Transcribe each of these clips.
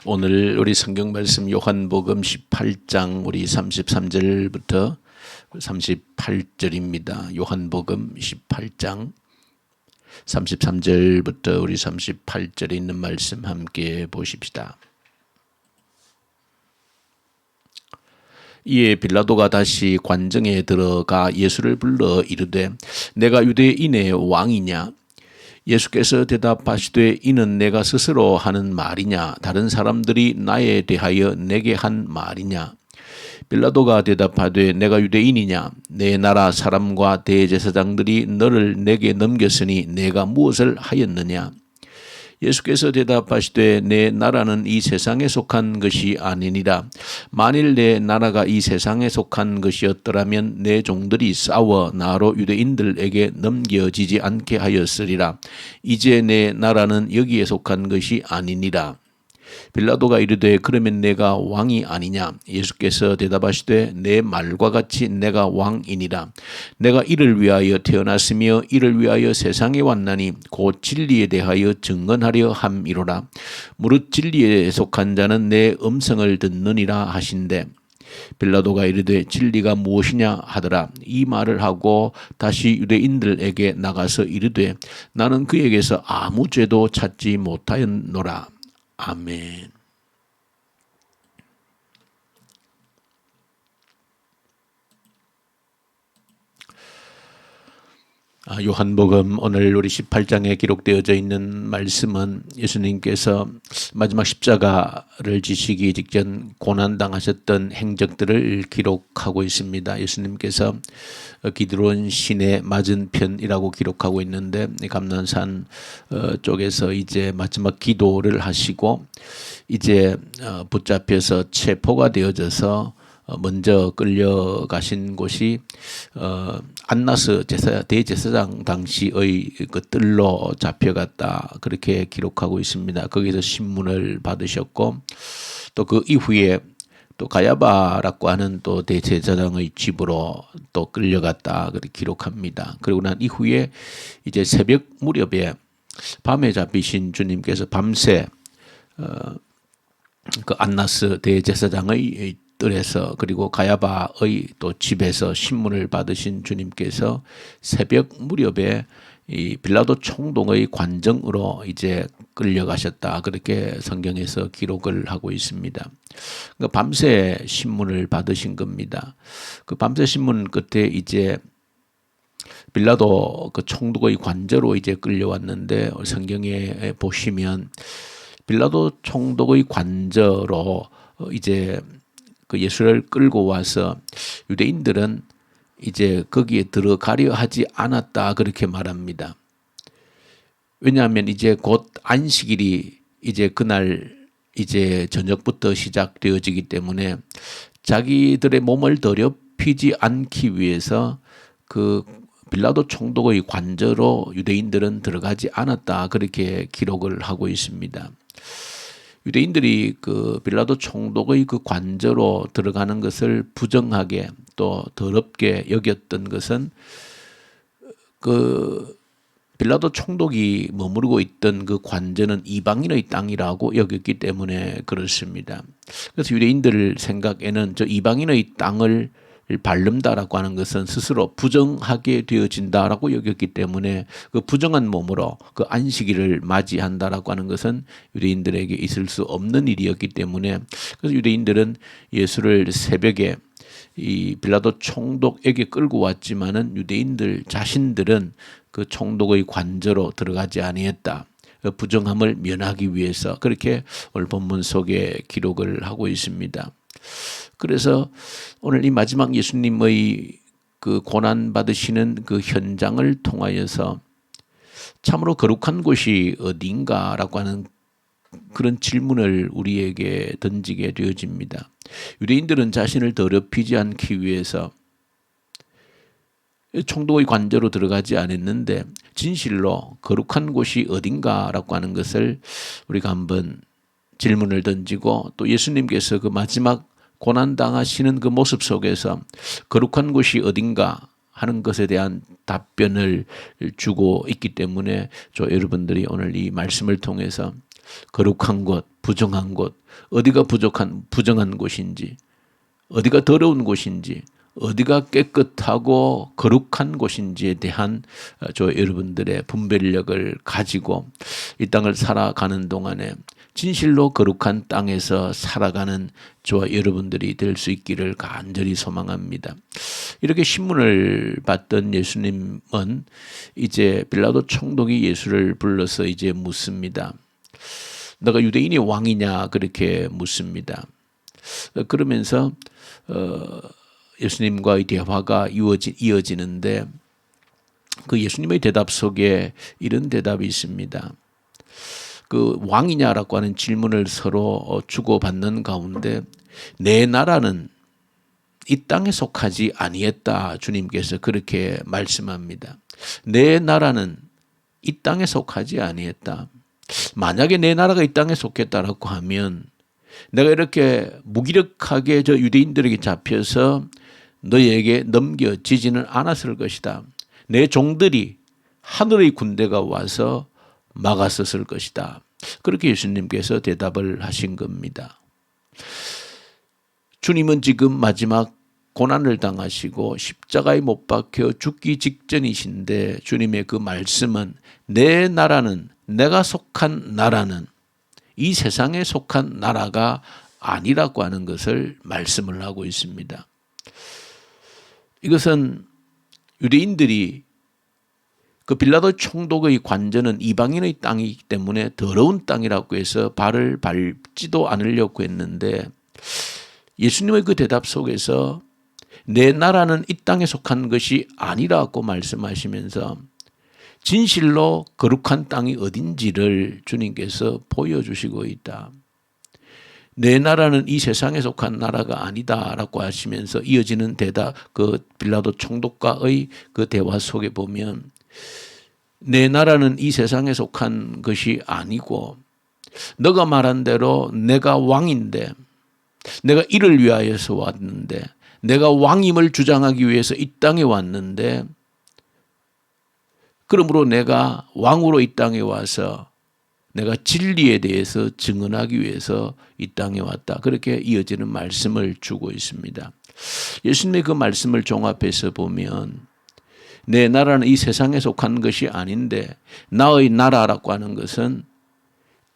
오늘 우리 성경 말씀 요한복음 18장 우리 33절부터 38절입니다. 요한복음 18장 33절부터 우리 38절에 있는 말씀 함께 보십시다. 이에 빌라도가 다시 관정에 들어가 예수를 불러 이르되 내가 유대인의 왕이냐? 예수께서 대답하시되 이는 내가 스스로 하는 말이냐 다른 사람들이 나에 대하여 내게 한 말이냐. 빌라도가 대답하되 내가 유대인이냐 내 나라 사람과 대제사장들이 너를 내게 넘겼으니 내가 무엇을 하였느냐. 예수께서 대답하시되 내 나라는 이 세상에 속한 것이 아니니라. 만일 내 나라가 이 세상에 속한 것이었더라면 내 종들이 싸워 나로 유대인들에게 넘겨지지 않게 하였으리라. 이제 내 나라는 여기에 속한 것이 아니니라. 빌라도가 이르되 그러면 내가 왕이 아니냐. 예수께서 대답하시되 내 말과 같이 내가 왕이니라. 내가 이를 위하여 태어났으며 이를 위하여 세상에 왔나니 곧 진리에 대하여 증언하려 함이로라. 무릇 진리에 속한 자는 내 음성을 듣느니라 하신대. 빌라도가 이르되 진리가 무엇이냐 하더라. 이 말을 하고 다시 유대인들에게 나가서 이르되 나는 그에게서 아무 죄도 찾지 못하였노라. 아멘. 요한복음 오늘 우리 18장에 기록되어져 있는 말씀은 예수님께서 마지막 십자가를 지시기 직전 고난당하셨던 행적들을 기록하고 있습니다. 예수님께서 기드론 시내 맞은편이라고 기록하고 있는데 감난산 쪽에서 이제 마지막 기도를 하시고 이제 붙잡혀서 체포가 되어져서 먼저 끌려가신 곳이 안나스 대제사장 당시의 그 뜰로 잡혀갔다 그렇게 기록하고 있습니다. 거기서 신문을 받으셨고 또 그 이후에 또 가야바라고 하는 또 대제사장의 집으로 또 끌려갔다 그렇게 기록합니다. 그리고 난 이후에 이제 새벽 무렵에 밤에 잡히신 주님께서 밤새 그 안나스 대제사장의 뜰에서 그리고 가야바의 또 집에서 신문을 받으신 주님께서 새벽 무렵에 이 빌라도 총독의 관정으로 이제 끌려가셨다 그렇게 성경에서 기록을 하고 있습니다. 그러니까 밤새 신문을 받으신 겁니다. 그 밤새 신문 끝에 이제 빌라도 그 총독의 관저로 이제 끌려왔는데 성경에 보시면 빌라도 총독의 관저로 이제 그 예수를 끌고 와서 유대인들은 이제 거기에 들어가려 하지 않았다 그렇게 말합니다. 왜냐하면 이제 곧 안식일이 이제 그날 이제 저녁부터 시작되어지기 때문에 자기들의 몸을 더럽히지 않기 위해서 그 빌라도 총독의 관저로 유대인들은 들어가지 않았다 그렇게 기록을 하고 있습니다. 유대인들이 그 빌라도 총독의 그 관저로 들어가는 것을 부정하게 또 더럽게 여겼던 것은 그 빌라도 총독이 머무르고 있던 그 관저는 이방인의 땅이라고 여겼기 때문에 그렇습니다. 그래서 유대인들 생각에는 저 이방인의 땅을 밟는다라고 하는 것은 스스로 부정하게 되어진다라고 여겼기 때문에 그 부정한 몸으로 그 안식일을 맞이한다라고 하는 것은 유대인들에게 있을 수 없는 일이었기 때문에 그래서 유대인들은 예수를 새벽에 이 빌라도 총독에게 끌고 왔지만은 유대인들 자신들은 그 총독의 관저로 들어가지 아니했다. 그 부정함을 면하기 위해서 그렇게 오늘 본문 속에 기록을 하고 있습니다. 그래서 오늘 이 마지막 예수님의 그 고난 받으시는 그 현장을 통하여서 참으로 거룩한 곳이 어딘가라고 하는 그런 질문을 우리에게 던지게 되어집니다. 유대인들은 자신을 더럽히지 않기 위해서 총독의 관저로 들어가지 않았는데 진실로 거룩한 곳이 어딘가라고 하는 것을 우리가 한번 질문을 던지고 또 예수님께서 그 마지막 고난당하시는 그 모습 속에서 거룩한 곳이 어딘가 하는 것에 대한 답변을 주고 있기 때문에 저 여러분들이 오늘 이 말씀을 통해서 거룩한 곳, 부정한 곳, 어디가 부정한 곳인지, 어디가 더러운 곳인지, 어디가 깨끗하고 거룩한 곳인지에 대한 여러분들의 분별력을 가지고 이 땅을 살아가는 동안에 진실로 거룩한 땅에서 살아가는 저와 여러분들이 될 수 있기를 간절히 소망합니다. 이렇게 신문을 받던 예수님은 이제 빌라도 총독이 예수를 불러서 이제 묻습니다. 너가 유대인의 왕이냐 그렇게 묻습니다. 그러면서 예수님과의 대화가 이어지는데 그 예수님의 대답 속에 이런 대답이 있습니다. 그 왕이냐라고 하는 질문을 서로 주고받는 가운데 내 나라는 이 땅에 속하지 아니했다. 주님께서 그렇게 말씀합니다. 내 나라는 이 땅에 속하지 아니했다. 만약에 내 나라가 이 땅에 속했다라고 하면 내가 이렇게 무기력하게 저 유대인들에게 잡혀서 너희에게 넘겨지지는 않았을 것이다. 내 종들이 하늘의 군대가 와서 막았었을 것이다. 그렇게 예수님께서 대답을 하신 겁니다. 주님은 지금 마지막 고난을 당하시고 십자가에 못 박혀 죽기 직전이신데 주님의 그 말씀은 내 나라는, 내가 속한 나라는 이 세상에 속한 나라가 아니라고 하는 것을 말씀을 하고 있습니다. 이것은 유대인들이 그 빌라도 총독의 관저는 이방인의 땅이기 때문에 더러운 땅이라고 해서 발을 밟지도 않으려고 했는데 예수님의 그 대답 속에서 내 나라는 이 땅에 속한 것이 아니라고 말씀하시면서 진실로 거룩한 땅이 어딘지를 주님께서 보여주시고 있다. 내 나라는 이 세상에 속한 나라가 아니다라고 하시면서 이어지는 대답, 그 빌라도 총독과의 그 대화 속에 보면 내 나라는 이 세상에 속한 것이 아니고 너가 말한 대로 내가 왕인데 내가 이를 위하여서 왔는데 내가 왕임을 주장하기 위해서 이 땅에 왔는데 그러므로 내가 왕으로 이 땅에 와서 내가 진리에 대해서 증언하기 위해서 이 땅에 왔다. 그렇게 이어지는 말씀을 주고 있습니다. 예수님의 그 말씀을 종합해서 보면 내 나라는 이 세상에 속한 것이 아닌데 나의 나라라고 하는 것은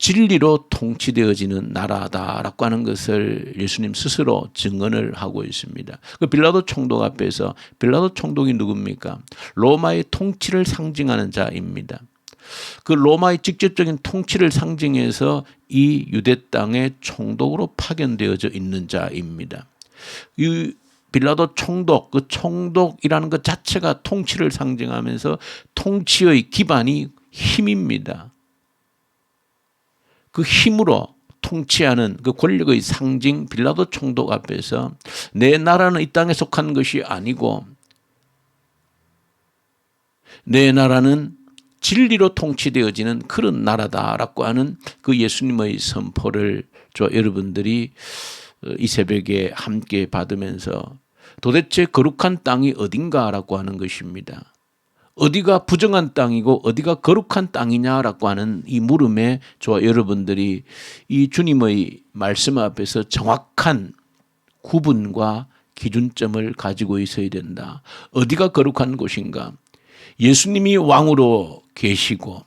진리로 통치되어지는 나라다라고 하는 것을 예수님 스스로 증언을 하고 있습니다. 그 빌라도 총독 앞에서 빌라도 총독이 누굽니까? 로마의 통치를 상징하는 자입니다. 그 로마의 직접적인 통치를 상징해서 이 유대 땅의 총독으로 파견되어져 있는 자입니다. 이 빌라도 총독, 그 총독이라는 것 자체가 통치를 상징하면서 통치의 기반이 힘입니다. 그 힘으로 통치하는 그 권력의 상징 빌라도 총독 앞에서 내 나라는 이 땅에 속한 것이 아니고 내 나라는 진리로 통치되어지는 그런 나라다라고 하는 그 예수님의 선포를 여러분들이 이 새벽에 함께 받으면서 도대체 거룩한 땅이 어딘가라고 하는 것입니다. 어디가 부정한 땅이고 어디가 거룩한 땅이냐라고 하는 이 물음에 저와 여러분들이 이 주님의 말씀 앞에서 정확한 구분과 기준점을 가지고 있어야 된다. 어디가 거룩한 곳인가? 예수님이 왕으로 계시고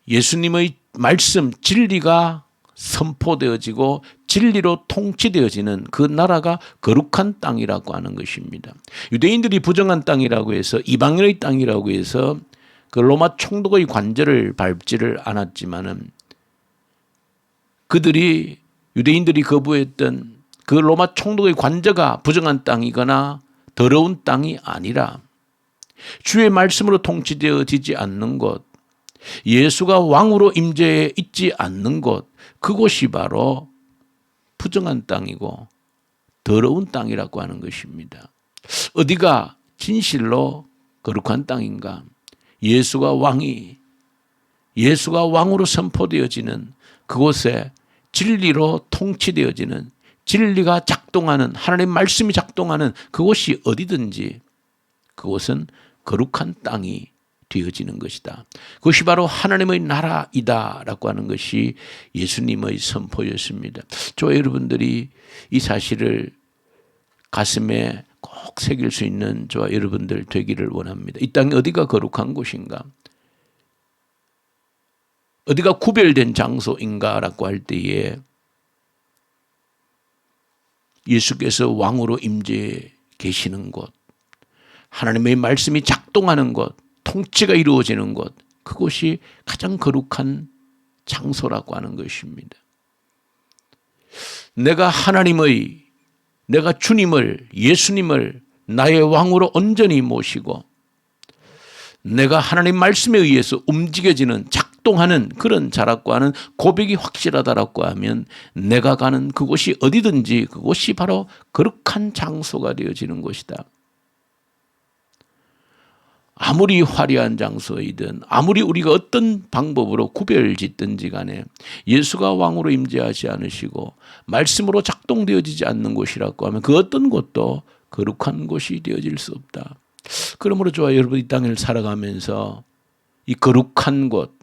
예수님의 말씀 진리가 선포되어지고 진리로 통치되어지는 그 나라가 거룩한 땅이라고 하는 것입니다. 유대인들이 부정한 땅이라고 해서 이방인의 땅이라고 해서 그 로마 총독의 관절을 밟지를 않았지만은 그들이 유대인들이 거부했던 그 로마 총독의 관저가 부정한 땅이거나 더러운 땅이 아니라 주의 말씀으로 통치되어지지 않는 곳, 예수가 왕으로 임재해 있지 않는 곳, 그곳이 바로 부정한 땅이고 더러운 땅이라고 하는 것입니다. 어디가 진실로 거룩한 땅인가? 예수가 왕으로 선포되어지는 그곳에 진리로 통치되어지는 진리가 작동하는 하나님의 말씀이 작동하는 그곳이 어디든지 그곳은 거룩한 땅이 되어지는 것이다. 그것이 바로 하나님의 나라이다라고 하는 것이 예수님의 선포였습니다. 저와 여러분들이 이 사실을 가슴에 꼭 새길 수 있는 저와 여러분들 되기를 원합니다. 이 땅이 어디가 거룩한 곳인가? 어디가 구별된 장소인가라고 할 때에 예수께서 왕으로 임재해 계시는 곳, 하나님의 말씀이 작동하는 곳, 통치가 이루어지는 곳, 그곳이 가장 거룩한 장소라고 하는 것입니다. 내가 주님을, 예수님을 나의 왕으로 온전히 모시고 내가 하나님 말씀에 의해서 움직여지는, 작동하는 그런 자라고 하는 고백이 확실하다라고 하면 내가 가는 그곳이 어디든지 그곳이 바로 거룩한 장소가 되어지는 것이다. 아무리 화려한 장소이든 아무리 우리가 어떤 방법으로 구별짓든지 간에 예수가 왕으로 임재하지 않으시고 말씀으로 작동되어지지 않는 곳이라고 하면 그 어떤 곳도 거룩한 곳이 되어질 수 없다. 그러므로 저와 여러분 이 땅을 살아가면서 이 거룩한 곳,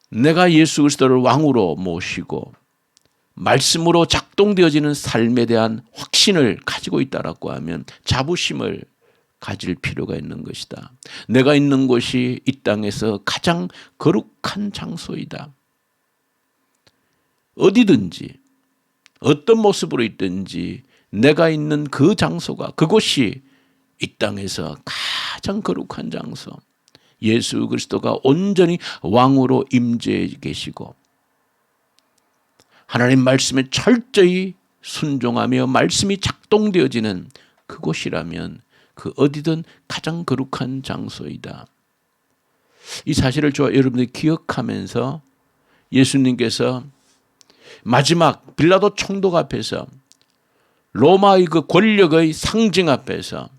내가 예수 그리스도를 왕으로 모시고 말씀으로 작동되어지는 삶에 대한 확신을 가지고 있다라고 하면 자부심을 가질 필요가 있는 것이다. 내가 있는 곳이 이 땅에서 가장 거룩한 장소이다. 어디든지 어떤 모습으로 있든지 내가 있는 그 장소가, 그곳이 이 땅에서 가장 거룩한 장소, 예수 그리스도가 온전히 왕으로 임재해 계시고 하나님 말씀에 철저히 순종하며 말씀이 작동되어지는 그곳이라면 그 어디든 가장 거룩한 장소이다. 이 사실을 저와 여러분들이 기억하면서 예수님께서 마지막 빌라도 총독 앞에서 로마의 그 권력의 상징 앞에서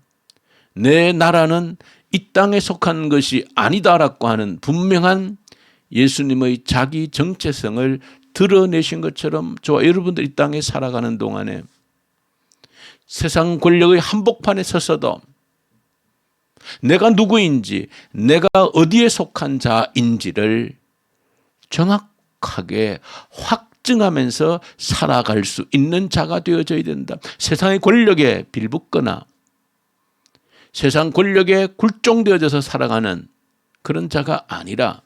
내 나라는 이 땅에 속한 것이 아니다라고 하는 분명한 예수님의 자기 정체성을 드러내신 것처럼 저와 여러분들 이 땅에 살아가는 동안에 세상 권력의 한복판에 서서도 내가 누구인지, 내가 어디에 속한 자인지를 정확하게 확증하면서 살아갈 수 있는 자가 되어져야 된다. 세상의 권력에 빌붙거나 세상 권력에 굴종되어져서 살아가는 그런 자가 아니라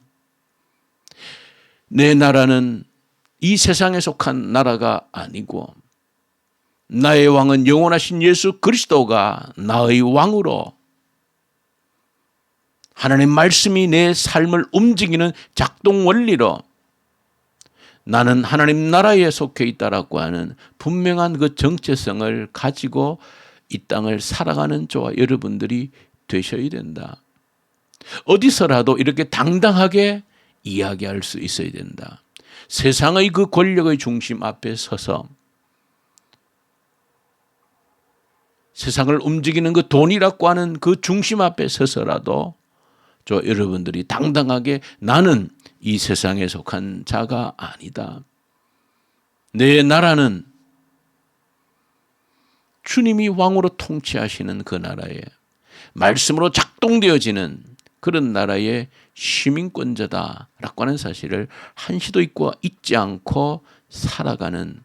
내 나라는 이 세상에 속한 나라가 아니고 나의 왕은 영원하신 예수 그리스도가 나의 왕으로 하나님 말씀이 내 삶을 움직이는 작동 원리로 나는 하나님 나라에 속해 있다라고 하는 분명한 그 정체성을 가지고 이 땅을 살아가는 저와 여러분들이 되셔야 된다. 어디서라도 이렇게 당당하게 이야기할 수 있어야 된다. 세상의 그 권력의 중심 앞에 서서 세상을 움직이는 그 돈이라고 하는 그 중심 앞에 서서라도 저 여러분들이 당당하게 나는 이 세상에 속한 자가 아니다. 내 나라는 주님이 왕으로 통치하시는 그 나라에 말씀으로 작동되어지는 그런 나라의 시민권자다라고 하는 사실을 한시도 잊지 않고 살아가는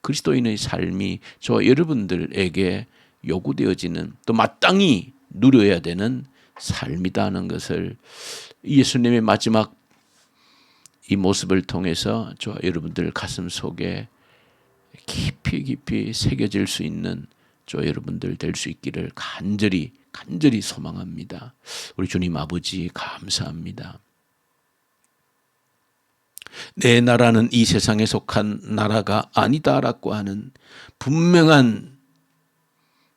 그리스도인의 삶이 저 여러분들에게 요구되어지는, 또 마땅히 누려야 되는 삶이다는 것을 예수님의 마지막 이 모습을 통해서 저 여러분들 가슴 속에 깊이 새겨질 수 있는 저 여러분들 될 수 있기를 간절히 소망합니다. 우리 주님 아버지 감사합니다. 내 나라는 이 세상에 속한 나라가 아니다라고 하는 분명한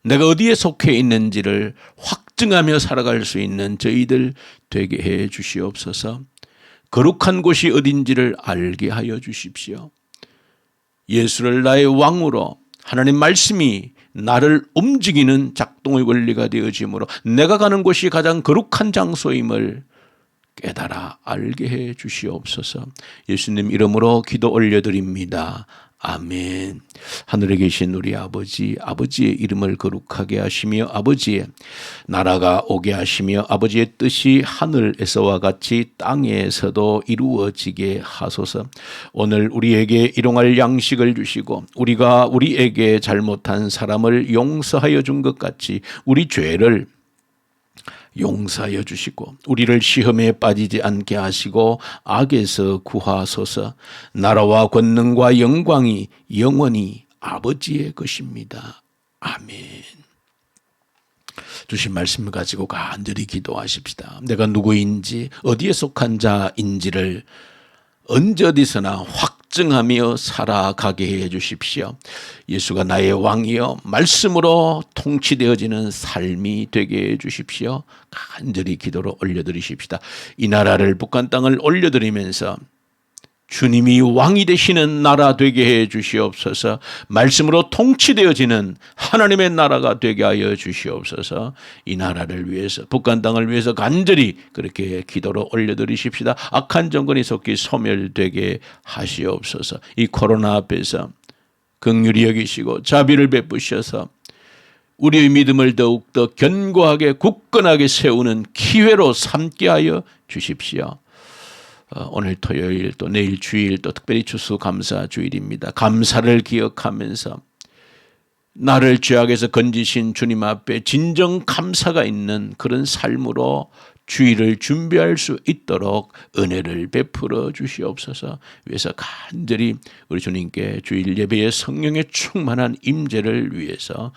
내가 어디에 속해 있는지를 확증하며 살아갈 수 있는 저희들 되게 해 주시옵소서. 거룩한 곳이 어딘지를 알게 하여 주십시오. 예수를 나의 왕으로 하나님 말씀이 나를 움직이는 작동의 원리가 되어지므로 내가 가는 곳이 가장 거룩한 장소임을 깨달아 알게 해 주시옵소서. 예수님 이름으로 기도 올려드립니다. 아멘. 하늘에 계신 우리 아버지, 아버지의 이름을 거룩하게 하시며 아버지의 나라가 오게 하시며 아버지의 뜻이 하늘에서와 같이 땅에서도 이루어지게 하소서. 오늘 우리에게 일용할 양식을 주시고 우리가 우리에게 잘못한 사람을 용서하여 준 것 같이 우리 죄를 용서하여 주시고 우리를 시험에 빠지지 않게 하시고 악에서 구하소서. 나라와 권능과 영광이 영원히 아버지의 것입니다. 아멘. 주신 말씀을 가지고 간절히 기도하십시다. 내가 누구인지 어디에 속한 자인지를 언제 어디서나 확증하며 살아가게 해 주십시오. 예수가 나의 왕이여 말씀으로 통치되어지는 삶이 되게 해 주십시오. 간절히 기도로 올려드리십시다. 이 나라를 북한 땅을 올려드리면서 주님이 왕이 되시는 나라 되게 해 주시옵소서. 말씀으로 통치되어지는 하나님의 나라가 되게 하여 주시옵소서. 이 나라를 위해서 북한 땅을 위해서 간절히 그렇게 기도로 올려드리십시다. 악한 정권이 속히 소멸되게 하시옵소서. 이 코로나 앞에서 긍휼히 여기시고 자비를 베푸셔서 우리의 믿음을 더욱더 견고하게 굳건하게 세우는 기회로 삼게 하여 주십시오. 오늘 토요일 또 내일 주일 또 특별히 추수감사 주일입니다. 감사를 기억하면서 나를 죄악에서 건지신 주님 앞에 진정 감사가 있는 그런 삶으로 주일을 준비할 수 있도록 은혜를 베풀어 주시옵소서. 위해서 간절히 우리 주님께 주일 예배의 성령의 충만한 임재를 위해서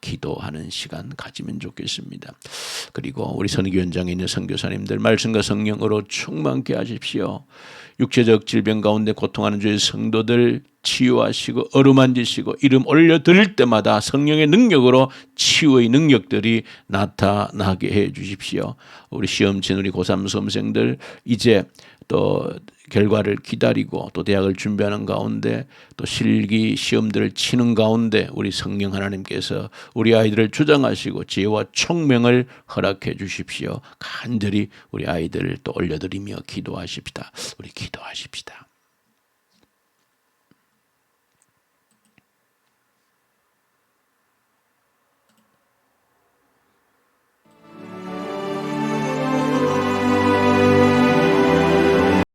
기도하는 시간 가지면 좋겠습니다. 그리고 우리 선교 현장에 있는 선교사님들 말씀과 성령으로 충만케 하십시오. 육체적 질병 가운데 고통하는 주의 성도들 치유하시고 어루만지시고 이름 올려드릴 때마다 성령의 능력으로 치유의 능력들이 나타나게 해 주십시오. 우리 시험 친 우리 고3 수험생들 이제 또 결과를 기다리고 또 대학을 준비하는 가운데 또 실기 시험들을 치는 가운데 우리 성령 하나님께서 우리 아이들을 주장하시고 지혜와 총명을 허락해 주십시오. 간절히 우리 아이들을 또 올려드리며 기도하십시다. 우리 기도하십시다.